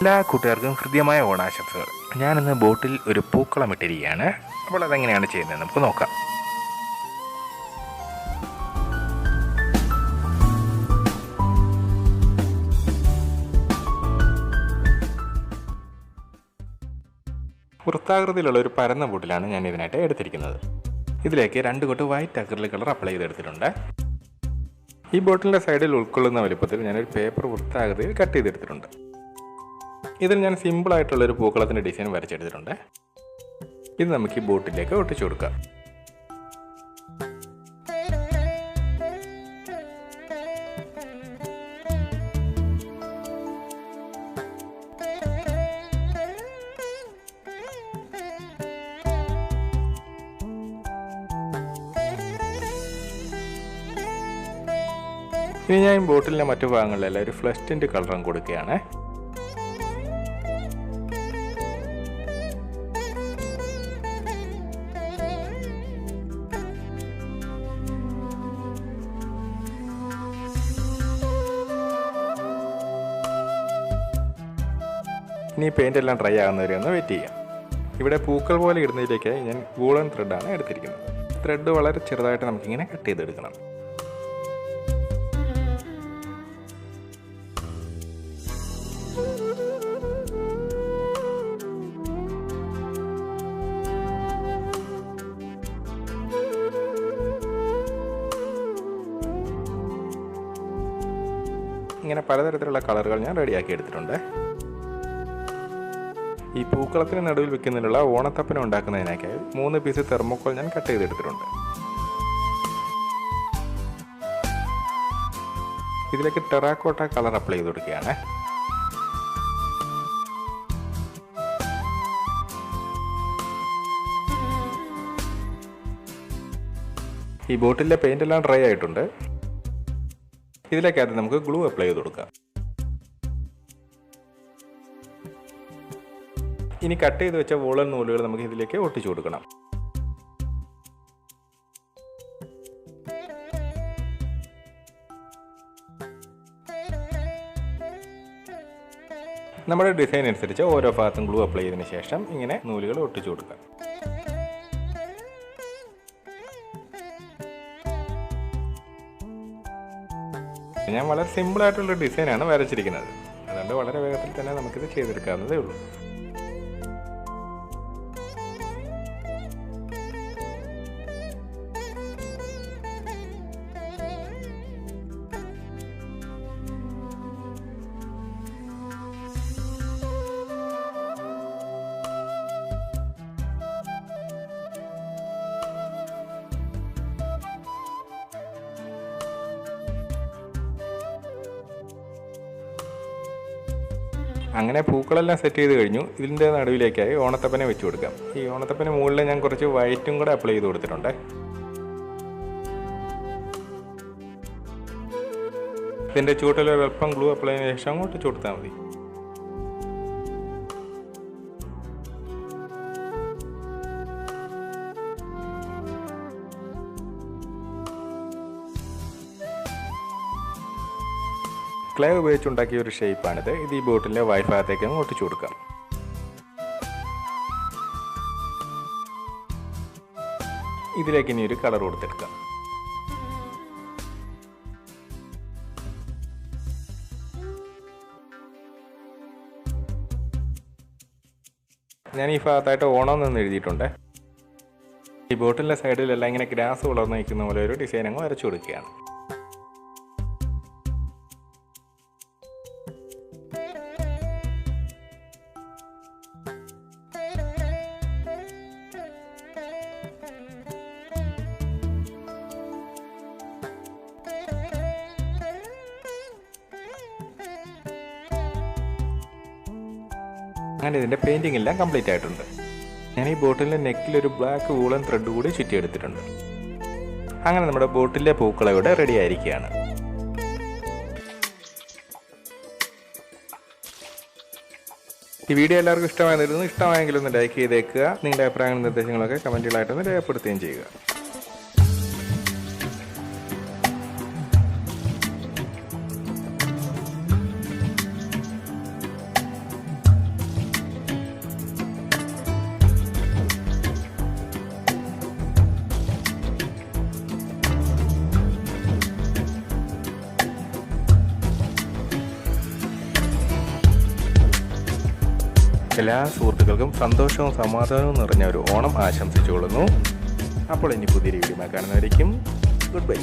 എല്ലാ കൂട്ടുകാർക്കും ഹൃദ്യമായ ഓണാശംസകൾ. ഞാനിന്ന് ബോട്ടിൽ ഒരു പൂക്കളം ഇട്ടിരിക്കുകയാണ്. അപ്പോൾ അതെങ്ങനെയാണ് ചെയ്യുന്നത് നമുക്ക് നോക്കാം. വൃത്താകൃതിയിലുള്ള ഒരു പരന്ന ബോട്ടിലാണ് ഞാൻ ഇതിനായിട്ട് എടുത്തിരിക്കുന്നത്. ഇതിലേക്ക് 2 കൊട്ട് വൈറ്റ് അക്രിലിക് കളർ അപ്ലൈ ചെയ്തെടുത്തിട്ടുണ്ട്. ഈ ബോട്ടിലിൻ്റെ സൈഡിൽ ഉൾക്കൊള്ളുന്ന വലുപ്പത്തിൽ ഞാനൊരു പേപ്പർ വൃത്താകൃതിയിൽ കട്ട് ചെയ്തെടുത്തിട്ടുണ്ട്. ഇതിൽ ഞാൻ സിമ്പിളായിട്ടുള്ളൊരു പൂക്കളത്തിൻ്റെ ഡിസൈൻ വരച്ചെടുത്തിട്ടുണ്ട്. ഇത് നമുക്ക് ഈ ബോട്ടിലേക്ക് ഒട്ടിച്ചു കൊടുക്കാം. ഇനി ഞാൻ ബോട്ടിലിൻ്റെ മറ്റു ഭാഗങ്ങളിലെല്ലാം ഒരു ഫ്ലഷ് ടിൻ്റ് കളറും കൊടുക്കുകയാണ്. ഇനി പെയിൻ്റ് എല്ലാം ഡ്രൈ ആകുന്നവരെ ഒന്ന് വെയിറ്റ് ചെയ്യാം. ഇവിടെ പൂക്കൾ പോലെ ഇടുന്നതിലേക്ക് ഞാൻ വൂളൻ ത്രെഡാണ് എടുത്തിരിക്കുന്നത്. ത്രെഡ് വളരെ ചെറുതായിട്ട് നമുക്കിങ്ങനെ കട്ട് ചെയ്തെടുക്കണം. ഇങ്ങനെ പലതരത്തിലുള്ള കളറുകൾ ഞാൻ റെഡിയാക്കി എടുത്തിട്ടുണ്ട്. ഈ പൂക്കളത്തിന് നടുവിൽ വെക്കുന്നതിനുള്ള ഓണത്തപ്പന ഉണ്ടാക്കുന്നതിനായി 3 പീസ് തെർമോക്കോൾ ഞാൻ കട്ട് ചെയ്തെടുത്തിട്ടുണ്ട്. ഇതിലേക്ക് ടെറാക്കോട്ട കളർ അപ്ലൈ ചെയ്ത് കൊടുക്കുകയാണ്. ഈ ബോട്ടിലെ പെയിൻ്റ് എല്ലാം ഡ്രൈ ആയിട്ടുണ്ട്. ഇതിലേക്കകത്ത് നമുക്ക് ഗ്ലൂ അപ്ലൈ ചെയ്ത് കൊടുക്കാം. ഇനി കട്ട് ചെയ്ത് വെച്ച വൂളൻ നൂലുകൾ നമുക്ക് ഇതിലേക്ക് ഒട്ടിച്ചു കൊടുക്കണം. നമ്മുടെ ഡിസൈൻ അനുസരിച്ച് ഓരോ ഭാഗത്തും ഗ്ലൂ അപ്ലൈ ചെയ്തതിന് ശേഷം ഇങ്ങനെ നൂലുകൾ ഒട്ടിച്ചു കൊടുക്കാം. ഞാൻ വളരെ സിമ്പിളായിട്ടുള്ള ഡിസൈനാണ് വരച്ചിരിക്കുന്നത്. അതുകൊണ്ട് വളരെ വേഗത്തിൽ തന്നെ നമുക്കിത് ചെയ്തെടുക്കാവുന്നതേ ഉള്ളൂ. അങ്ങനെ പൂക്കളെല്ലാം സെറ്റ് ചെയ്ത് കഴിഞ്ഞു. ഇതിൻ്റെ നടുവിലേക്കായി ഓണത്തപ്പനെ വെച്ച് കൊടുക്കാം. ഈ ഓണത്തപ്പന് മുകളിൽ ഞാൻ കുറച്ച് വൈറ്റും കൂടെ അപ്ലൈ ചെയ്ത് കൊടുത്തിട്ടുണ്ട്. ഇതിൻ്റെ ചൂട്ടിൽ ഒരൽപ്പം ഗ്ലൂ അപ്ലൈ ചെയ്തതിന് ശേഷം അങ്ങോട്ട് കൊടുത്താൽ മതി. ക്ലേ ഉപയോഗിച്ചുണ്ടാക്കിയ ഒരു ഷേപ്പാണിത്. ഇത് ഈ ബോട്ടിലെ വൈറ്റ് ഭാഗത്തേക്ക് ഒട്ടിച്ചു കൊടുക്കാം. ഇതിലേക്ക് ഇനി ഒരു കളർ കൊടുത്തെടുക്കാം. ഞാൻ ഈ ഭാഗത്തായിട്ട് ഓണം എന്ന് എഴുതിയിട്ടുണ്ട്. ഈ ബോട്ടിലെ സൈഡിലെല്ലാം ഇങ്ങനെ ഗ്രാസ് വളർന്നു നിൽക്കുന്ന പോലെ ഒരു ഡിസൈൻ അങ്ങ് വരച്ചു കൊടുക്കുകയാണ്. അങ്ങനെ ഇതിൻ്റെ പെയിൻറ്റിംഗ് എല്ലാം കംപ്ലീറ്റ് ആയിട്ടുണ്ട്. ഞാൻ ഈ ബോട്ടിലിൻ്റെ നെക്കിലൊരു ബ്ലാക്ക് വൂളൻ ത്രെഡ് കൂടി ചുറ്റിയെടുത്തിട്ടുണ്ട്. അങ്ങനെ നമ്മുടെ ബോട്ടിലെ പൂക്കൾ ഇവിടെ റെഡി ആയിരിക്കുകയാണ്. ഈ വീഡിയോ എല്ലാവർക്കും ഇഷ്ടമായിരുന്നു. ഇഷ്ടമായെങ്കിൽ ഒന്ന് ലൈക്ക് ചെയ്തേക്കുക. നിങ്ങളുടെ അഭിപ്രായങ്ങളും നിർദ്ദേശങ്ങളൊക്കെ കമൻറ്റുകളായിട്ടൊന്ന് രേഖപ്പെടുത്തുകയും ചെയ്യുക. എല്ലാ സുഹൃത്തുക്കൾക്കും സന്തോഷവും സമാധാനവും നിറഞ്ഞ ഒരു ഓണം ആശംസിച്ചുകൊള്ളുന്നു. അപ്പോൾ ഇനി പുതിയൊരു വീഡിയോ കാണുന്നവരേക്കും ഗുഡ് ബൈ.